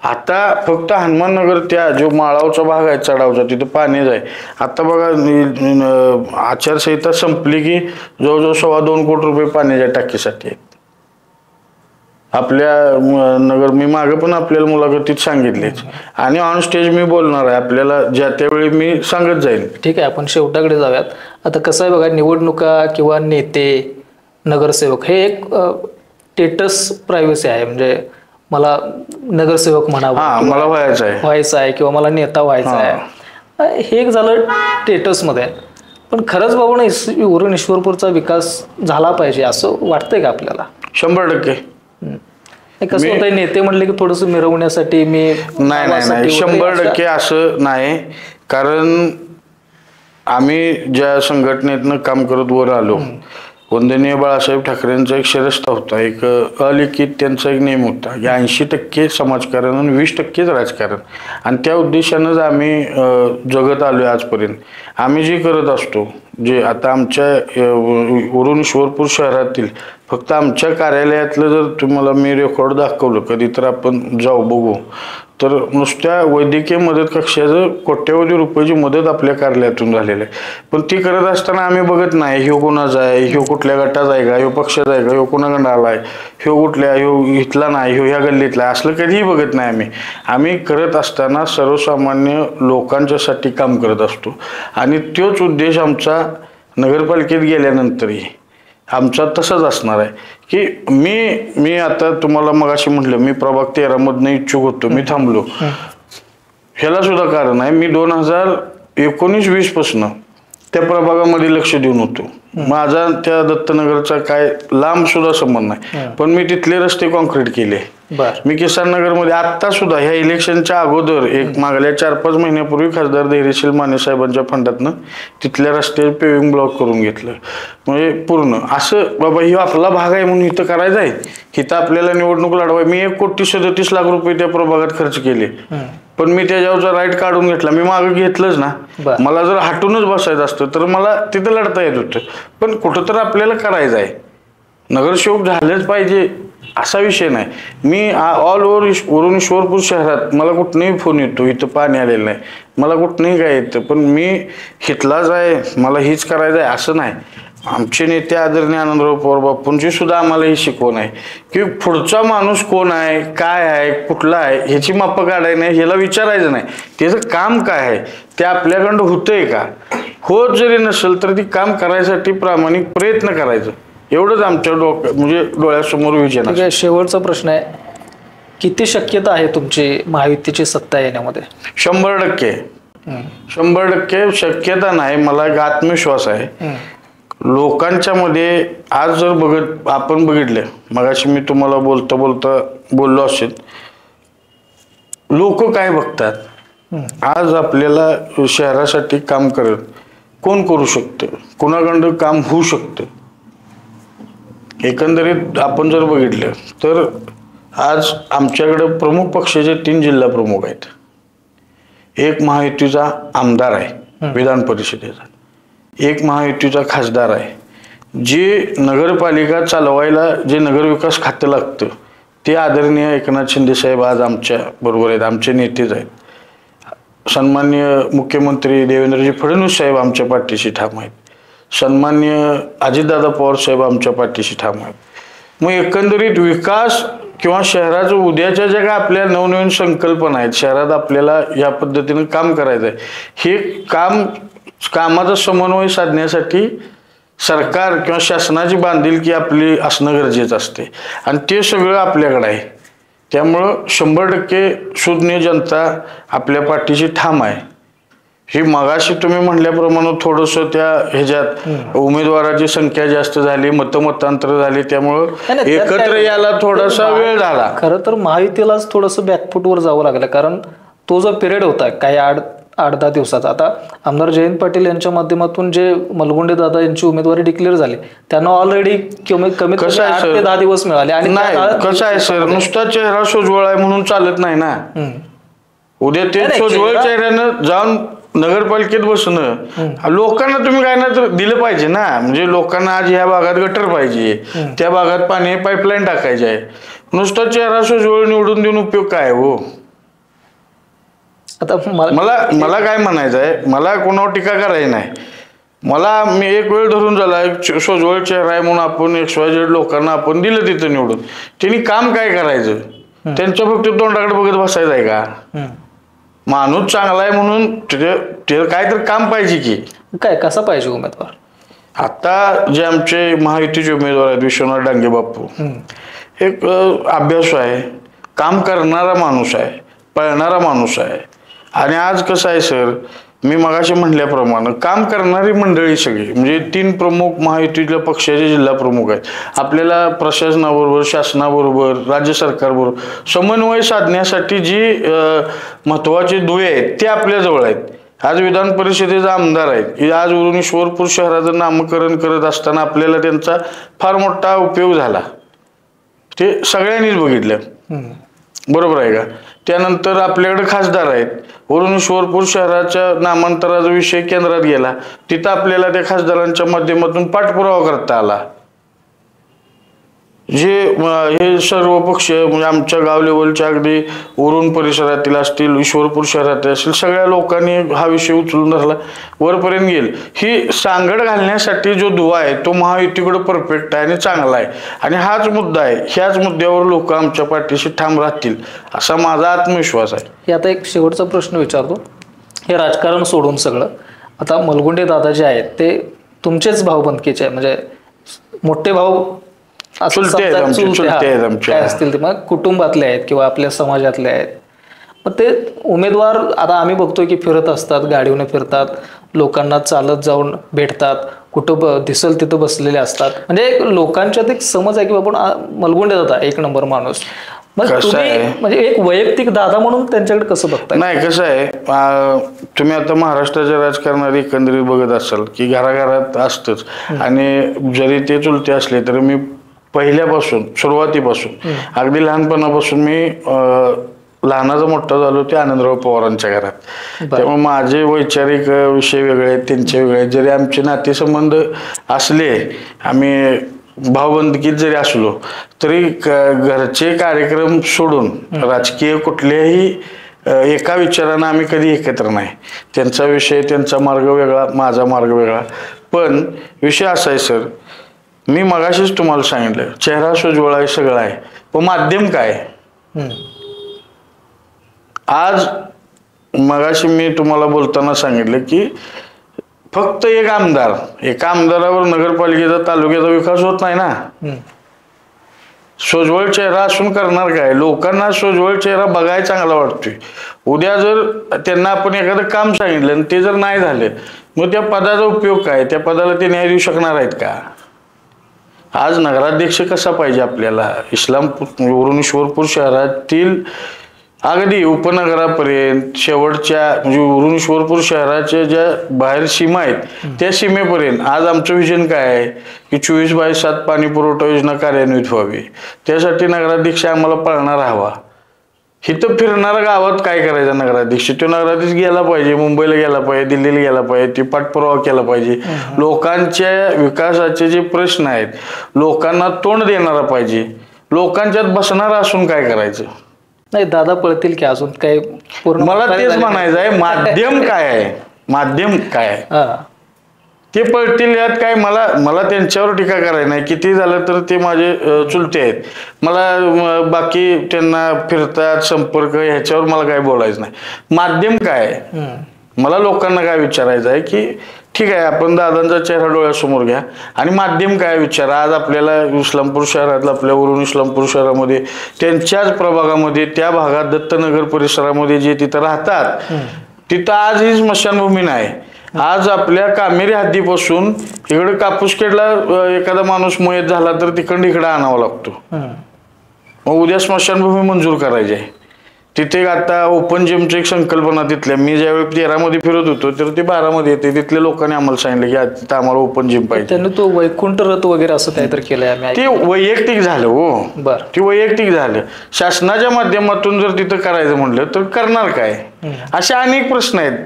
S2: आता फक्त हनुमाननगर त्या जो माळावचा भाग आहे चढावचा तिथं पाणीच आहे. आता बघा आचारसंहिता संपली की जवळजवळ 2.25 कोटी रुपये पाण्याच्या टाकीसाठी आहेत आपल्या नगर. मी मागे पण आपल्याला मुलाखतीत सांगितलेच आणि ऑन स्टेज मी बोलणार आहे, आपल्याला ज्या त्यावेळी मी सांगत जाईल.
S1: ठीक आहे, आपण शेवटाकडे जाऊयात. आता कसं आहे बघा, निवडणुका किंवा नेते नगरसेवक हे एक स्टेटस प्रायव्हसी आहे. म्हणजे मला नगरसेवक म्हणावं,
S2: मला व्हायचं
S1: आहे किंवा मला नेता व्हायचा आहे, हे एक झालं स्टेटसमध्ये. पण खरंच बाबा ना वरून ईश्वरपूरचा विकास झाला पाहिजे असं वाटतंय का आपल्याला?
S2: 100%.
S1: कसं होतंय, नेते म्हणले की थोडस मिरवण्यासाठी मी
S2: नाही 100% असं नाही. कारण आम्ही ज्या संघटनेतनं काम करत वर आलो, वंदनीय बाळासाहेब ठाकरेंचा एक शिरस्ता होता, एक अलिखित त्यांचा एक नियम होता की 80% समाजकारण आणि 20% राजकारण, आणि त्या उद्देशानंच आम्ही जगत आलोय आजपर्यंत. आम्ही जे करत असतो, जे आता आमच्या वरून ईश्वरपूर शहरातील फक्त आमच्या कार्यालयातलं जर तुम्हाला मी रेकॉर्ड दाखवलं कधी तर आपण जाऊ बघू, तर नुसत्या वैद्यकीय मदत कक्षाचं कोट्यवधी रुपयाची मदत आपल्या कार्यालयातून झालेली आहे. पण ती करत असताना आम्ही बघत नाही ह्यो कोणाचा आहे, ह्यो कुठल्या गटाचा आहे का, ह्यो पक्षाचा आहे का, ह्यो कोणाकडे आला आहे, ह्यो कुठल्या, ह्यो इथला नाही, ह्यो ह्या गल्लीतला आहे, असलं कधीही बघत नाही. आम्ही करत असताना सर्वसामान्य लोकांच्यासाठी काम करत असतो आणि तोच उद्देश आमचा नगरपालिकेत गेल्यानंतरही आमचा तसंच असणार आहे की मी आता तुम्हाला मगाशी म्हटलं मी प्रभाग 13 मधनं इच्छुक होतो, मी थांबलो. ह्याला सुद्धा कारण आहे, मी 2019-20 पासून त्या प्रभागामध्ये लक्ष देऊन होतो. माझा त्या दत्तनगरचा काय लांब सुद्धा संबंध नाही, पण मी तिथले रस्ते कॉन्क्रीट केले. मी किसान नगर मध्ये आता सुद्धा ह्या इलेक्शनच्या अगोदर एक मागल्या 4-5 महिन्यापूर्वी खासदार धैर्यशील माने साहेबांच्या फंडातनं तिथल्या रस्ते पेविंग ब्लॉक करून घेतलं. म्हणजे पूर्ण असं बाबा ही आपला भाग आहे म्हणून इथं करायचं आहे, इथं आपल्याला निवडणूक लढवाय. मी 1,37,00,000 रुपये त्या प्रभागात खर्च केले, पण मी त्याच्यावरचा राईट काढून घेतला. मी मागं घेतलंच ना, मला जर हटूनच बसायचं असतं तर मला तिथं लढता येत होतं. पण कुठं तर आपल्याला करायचं आहे, नगरसेवक झालेच पाहिजे असा विषय नाही. मी ऑल ओव्हर वरून ईश्वरपूर शहरात मला कुठनंही फोन येतो, इथं पाणी आलेलं नाही, मला कुठनंही काय येतं, पण मी इथलाच आहे, मला हीच करायचं आहे असं नाही. आमचे नेते आदरणीय आनंदराव पवार बापूंची सुद्धा आम्हाला ही शिकवण आहे की पुढचा माणूस कोण आहे, काय आहे, कुठला आहे ह्याची मापं काढायला नाही, ह्याला विचारायचं नाही त्याचं काम काय आहे, ते आपल्याकडं होतंय का. होत जरी नसेल तर ती काम करायसाठी प्रामाणिक प्रयत्न करायचं, एवढंच आमच्या म्हणजे डोळ्यासमोर विचार.
S1: शेवटचा प्रश्न आहे, किती शक्यता आहे तुमची महायुतीची सत्ता येण्यामध्ये?
S2: 100%. 100% शक्यता नाही, मला एक आत्मविश्वास आहे लोकांच्या मध्ये. आज जर आपण बघितलं, मगाशी मी तुम्हाला बोलता बोललो असेल, लोक काय बघतात. आज आपल्याला शहरासाठी काम करत कोण करू शकतं, कोणाकडं काम होऊ शकतं. एकंदरीत आपण जर बघितलं तर आज आमच्याकडे प्रमुख पक्षाचे 3 जिल्हा प्रमुख आहेत. एक महायुतीचा आमदार आहे विधान परिषदेचा, एक महायुतीचा खासदार आहे. जे नगरपालिका चालवायला जे नगरविकास खातं लागतं ते आदरणीय एकनाथ शिंदे साहेब आज आमच्या बरोबर आहेत, आमचे नेतेच आहेत. सन्माननीय मुख्यमंत्री देवेंद्रजी फडणवीस साहेब आमच्या पाठीशी ठाम आहेत, सन्माननीय अजितदादा पवार साहेब आमच्या पाठीशी ठाम आहेत. मग एकंदरीत विकास किंवा शहराचं उद्याच्या ज्या काय आपल्या नवनवीन संकल्पना आहेत, शहरात आपल्याला या पद्धतीनं काम करायचं आहे, हे कामाचा समन्वय साधण्यासाठी सरकार किंवा शासनाची बांधिलकी आपली असणं गरजेचं असते आणि ते सगळं आपल्याकडे आहे. त्यामुळं 100% सुज्ञ जनता आपल्या पाठीशी ठाम आहे. ही मगाशी तुम्ही म्हणल्याप्रमाणे थोडंसं त्या ह्याच्यात उमेदवाराची संख्या जास्त झाली, मतांतर झाली, त्यामुळं एकत्र यायला थोडासा वेळ झाला.
S1: खरं तर महायुतीलाच थोडंसं बॅकफुटवर जावं लागलं, कारण तो जो पिरियड होता काही 8-10 दिवसाचा, आता आमदार जयंत पाटील यांच्या माध्यमातून जे मलगुंडे दादा यांची उमेदवारी डिक्लेअर झाली त्यांना ऑलरेडी कमीत 8 ते 10 दिवस मिळाले. आणि
S2: नाही कसं आहे सर, नुसता चेहरा सोजवळ आहे म्हणून चालत नाही ना. उद्या ते सोजवळ चेहऱ्यानं जाऊन नगरपालिकेत बसणं, लोकांना तुम्ही काय ना तर दिलं पाहिजे ना. म्हणजे लोकांना आज ह्या भागात गटर पाहिजे, त्या भागात पाणी पाईपलाईन टाकायची आहे. नुसता चेहरा सोजवळ निवडून देऊन उपयोग काय हो.
S1: आता
S2: मला काय म्हणायचं आहे, मला कोणावर टीका करायची नाही. मी एक वेळ धरून झाला सोजवळ चेहरा आहे म्हणून आपण XYZ लोकांना आपण दिलं तिथं निवडून. त्यांनी काम काय करायचं, त्यांच्या फक्त तोंडाकडे बघत बसायचं आहे का. माणूस चांगला आहे म्हणून काय तर काम पाहिजे की
S1: काय, कसा पाहिजे उमेदवार.
S2: आता जे आमचे महायुतीचे उमेदवार आहेत विश्वनाथ डांगे बापू, एक अभ्यासू आहे, काम करणारा माणूस आहे, पळणारा माणूस आहे. आणि आज कसं आहे सर, मी मगाशी म्हटल्याप्रमाणे काम करणारी मंडळी सगळी म्हणजे 3 प्रमुख महायुतीतल्या पक्षाचे जिल्हा प्रमुख आहेत. आपल्याला प्रशासनाबरोबर, शासनाबरोबर, राज्य सरकारबरोबर समन्वय साधण्यासाठी जी महत्वाचे दुवे आहेत ते आपल्याजवळ आहेत. आज विधान परिषदेचा आमदार आहेत, आज वरून ईश्वरपूर शहराचं नामकरण करत असताना आपल्याला त्यांचा फार मोठा उपयोग झाला, ते सगळ्यांनीच बघितलं, बरोबर आहे का. त्यानंतर आपल्याकडे खासदार आहेत, वरून ईश्वरपूर शहराच्या नामांतराचा विषय केंद्रात गेला, तिथं आपल्याला त्या खासदारांच्या माध्यमातून पाठपुरावा करता आला. हे सर्व पक्ष म्हणजे आमच्या गाव लेवलच्या अगदी वरून परिसरातील असतील, ईश्वरपूर शहरातील असतील, सगळ्या लोकांनी हा विषय उचलून धरला, वरपर्यंत गेल. ही सांगड घालण्यासाठी जो दुवा आहे तो महायुतीकडे परफेक्ट आहे आणि चांगला आहे. आणि हाच मुद्दा आहे, ह्याच मुद्द्यावर लोक आमच्या पाठीशी ठाम राहतील असा माझा आत्मविश्वास आहे.
S1: हे आता एक शेवटचा प्रश्न विचारतो, हे राजकारण सोडून सगळं, आता मलगुंडे दादा जे आहेत ते तुमचेच भाऊबंदकीचे आहे, म्हणजे मोठे भाऊ काय असतील ते, मग कुटुंबातले आहेत किंवा आपल्या समाजातले आहेत. मग ते उमेदवार आता आम्ही बघतोय की फिरत असतात, गाडीवरून फिरतात, लोकांना चालत जाऊन भेटतात, कुठं दिसल तिथं बसलेले असतात. म्हणजे लोकांच्यात एक समज आहे की बाबा मलगुंडे दादा एक नंबर माणूस. मग तुम्ही म्हणजे एक वैयक्तिक दादा म्हणून त्यांच्याकडे कसं बघताय.
S2: नाही कसं आहे, तुम्ही आता महाराष्ट्राच्या राजकारणात एकंदरीत बघत असाल की घराघरात असतंच. आणि जरी ते चुलते असले तरी मी पहिल्यापासून सुरुवातीपासून अगदी लहानपणापासून मी लहानाचा मोठा झालो ते आनंदराव पवारांच्या घरात. त्यामुळे माझे वैचारिक विषय वेगळे आहेत, त्यांचे वेगळे आहेत. जरी आमचे नातेसंबंध असले, आम्ही भावबंदकीत जरी असलो तरी घरचे कार्यक्रम सोडून राजकीय कुठल्याही एका विचारानं आम्ही कधी एकत्र नाही. त्यांचा विषय, त्यांचा मार्ग वेगळा, माझा मार्ग वेगळा. पण विषय असा आहे सर, मी मगाशीच तुम्हाला सांगितलं चेहरा सोजवळ आहे, सगळं आहे, पण माध्यम काय. आज मगाशी मी तुम्हाला बोलताना सांगितलं की फक्त एका आमदारावर नगरपालिकेचा, तालुक्याचा विकास होत नाही ना. सोजवळ चेहरा असून करणार काय. लोकांना सोजवळ चेहरा बघायला चांगला वाटतोय. उद्या जर त्यांना आपण एखादं काम सांगितलं आणि ते जर नाही झालं, मग त्या पदाचा उपयोग काय, त्या पदाला ते न्याय देऊ शकणार आहेत का. आज नगराध्यक्ष कसा पाहिजे आपल्याला, इस्लामपूर ईश्वरपूर शहरातील अगदी उपनगरापर्यंत शेवटच्या म्हणजे वरून ईश्वरपूर शहराच्या ज्या बाहेर सीमा आहेत त्या सीमेपर्यंत आज आमचं विजन काय आहे की 24/7 पाणी पुरवठा योजना कार्यान्वित व्हावी. त्यासाठी नगराध्यक्ष आम्हाला पाळणारा हवा. इथं फिरणारा गावात काय करायचं नगराध्यक्ष, तो नगराध्यक्ष गेला पाहिजे, मुंबईला गेला पाहिजे, दिल्लीला गेला पाहिजे, ते पाठपुरावा केला पाहिजे. लोकांच्या विकासाचे जे प्रश्न आहेत लोकांना तोंड देणारा पाहिजे. लोकांच्यात बसणारा असून काय करायचं.
S1: नाही दादा पळतील की अजून काही पूर्ण
S2: मला तेच म्हणायचं आहे, माध्यम काय आहे, माध्यम काय आहे
S1: हा.
S2: ते पळतील यात काय. मला त्यांच्यावर टीका करायची नाही. किती झालं तर ते माझे चुलते आहेत. मला बाकी त्यांना फिरतात संपर्क ह्याच्यावर मला काय बोलायचं नाही. माध्यम काय आहे, मला लोकांना काय विचारायचं आहे की ठीक आहे आपण दादांचा चेहरा डोळ्यासमोर घ्या आणि माध्यम काय विचारा. आज आपल्याला इस्लामपूर शहरातलं आपल्यावरून इस्लामपूर शहरामध्ये त्यांच्याच प्रभागामध्ये त्या भागात दत्तनगर परिसरामध्ये जे तिथं राहतात तिथं आज ही स्मशानभूमी नाही. आज आपल्या कामेरी हद्दीपासून इकडे कापूसखेडला एखादा माणूस मयत झाला तर तिकडं इकडे आणावा लागतो. मग उद्या स्मशानभूमी मंजूर करायची आहे. तिथे आता ओपन जिमची एक संकल्पना तिथल्या, मी ज्यावेळी 13 मध्ये फिरत होतो तर ते 12 मध्ये येते. तिथल्या लोकांनी आम्हाला सांगितलं की तिथं आम्हाला ओपन जिम पाहिजे.
S1: त्यांनी तो वैकुंठ रथ वगैरे असं काहीतरी केलंय आम्ही.
S2: ते वैयक्तिक झालं हो.
S1: बर.
S2: ते वैयक्तिक झालं. शासनाच्या माध्यमातून जर तिथं करायचं म्हटलं तर करणार काय, असे अनेक प्रश्न आहेत.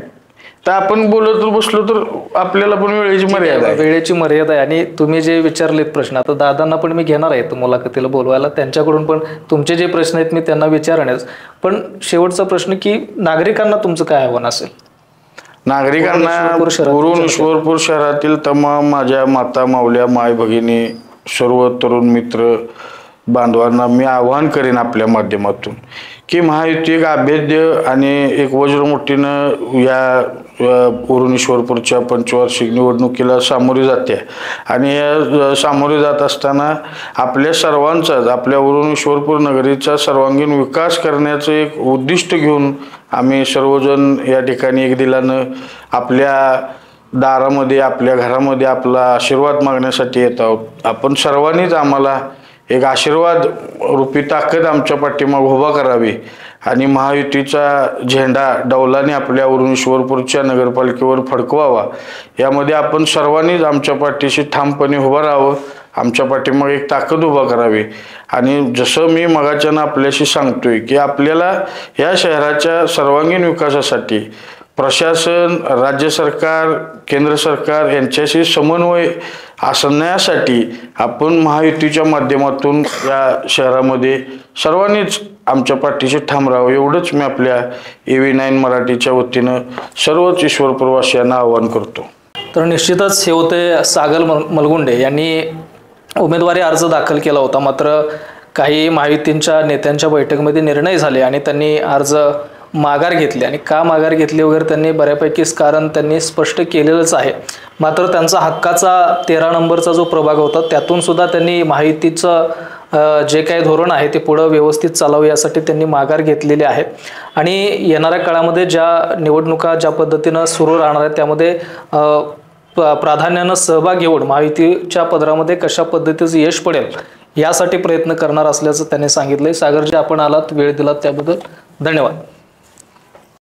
S2: तर आपण बोलत बसलो तर आपल्याला पण वेळेची मर्यादा आहे.
S1: वेळेची मर्यादा आहे. आणि तुम्ही जे विचारलेत प्रश्न आता दादांना पण मी घेणार आहे मुलाखतीला बोलवायला, त्यांच्याकडून पण तुमचे जे प्रश्न आहेत मी त्यांना विचारण्यास. पण शेवटचा प्रश्न की नागरिकांना तुमचं काय आव्हान असेल?
S2: नागरिकांना उरण ईश्वरपूर शहरातील तमाम माझ्या माता मावल्या माय भगिनी सर्व तरुण मित्र बांधवांना मी आवाहन करेन आपल्या माध्यमातून की महायुती एक अभेद्य आणि एक वज्रमुठीनं या उरण ईश्वरपूरच्या पंचवार्षिक निवडणुकीला सामोरी जाते. आणि या सामोरी जात असताना आपल्या सर्वांचाच, आपल्या उरण ईश्वरपूर नगरीचा सर्वांगीण विकास करण्याचं एक उद्दिष्ट घेऊन आम्ही सर्वजण या ठिकाणी एक दिलानं आपल्या दारामध्ये आपल्या घरामध्ये आपला आशीर्वाद मागण्यासाठी येत आहोत. आपण सर्वांनीच आम्हाला एक आशीर्वाद रूपी ताकद आमच्या पाठीमाग उभा करावी आणि महायुतीचा झेंडा डौलाने आपल्या उरण ईश्वरपूरच्या नगरपालिकेवर फडकवावा. यामध्ये आपण सर्वांनीच आमच्या पाठीशी ठामपणे उभं राहावं, आमच्या पाठीमाग एक ताकद उभा करावी. आणि जसं मी मगाच्यानं आपल्याशी सांगतोय की आपल्याला या शहराच्या सर्वांगीण विकासासाठी प्रशासन, राज्य सरकार, केंद्र सरकार यांच्याशी समन्वय असण्यासाठी आपण महायुतीच्या माध्यमातून या शहरामध्ये सर्वांनीच आमच्या पाठीशी ठाम राहावं, एवढंच मी आपल्या AV9 मराठीच्या वतीनं सर्वच ईश्वरपूरवासियांना आवाहन करतो.
S1: तर निश्चितच हे होते सागर मलगुंडे यांनी उमेदवारी अर्ज दाखल केला होता. मात्र काही महायुतींच्या नेत्यांच्या बैठकीमध्ये निर्णय झाले आणि त्यांनी अर्ज माघार घेतले. आणि का माघार घेतली वगैरे त्यांनी बऱ्यापैकीच कारण त्यांनी स्पष्ट केलेलंच आहे. मात्र त्यांचा हक्काचा 13 नंबरचा जो प्रभाग होता त्यातून सुद्धा त्यांनी महायुतीचं जे काही धोरण आहे ते पुढं व्यवस्थित चालावं यासाठी त्यांनी माघार घेतलेली आहे. आणि येणाऱ्या काळामध्ये ज्या निवडणुका ज्या पद्धतीनं सुरू राहणार आहेत त्यामध्ये प्राधान्यानं सहभाग घेऊन महायुतीच्या पदरामध्ये कशा पद्धतीचं यश पडेल यासाठी प्रयत्न करणार असल्याचं त्यांनी सांगितलंय. सागरजी, आपण आलात, वेळ दिलात त्याबद्दल धन्यवाद.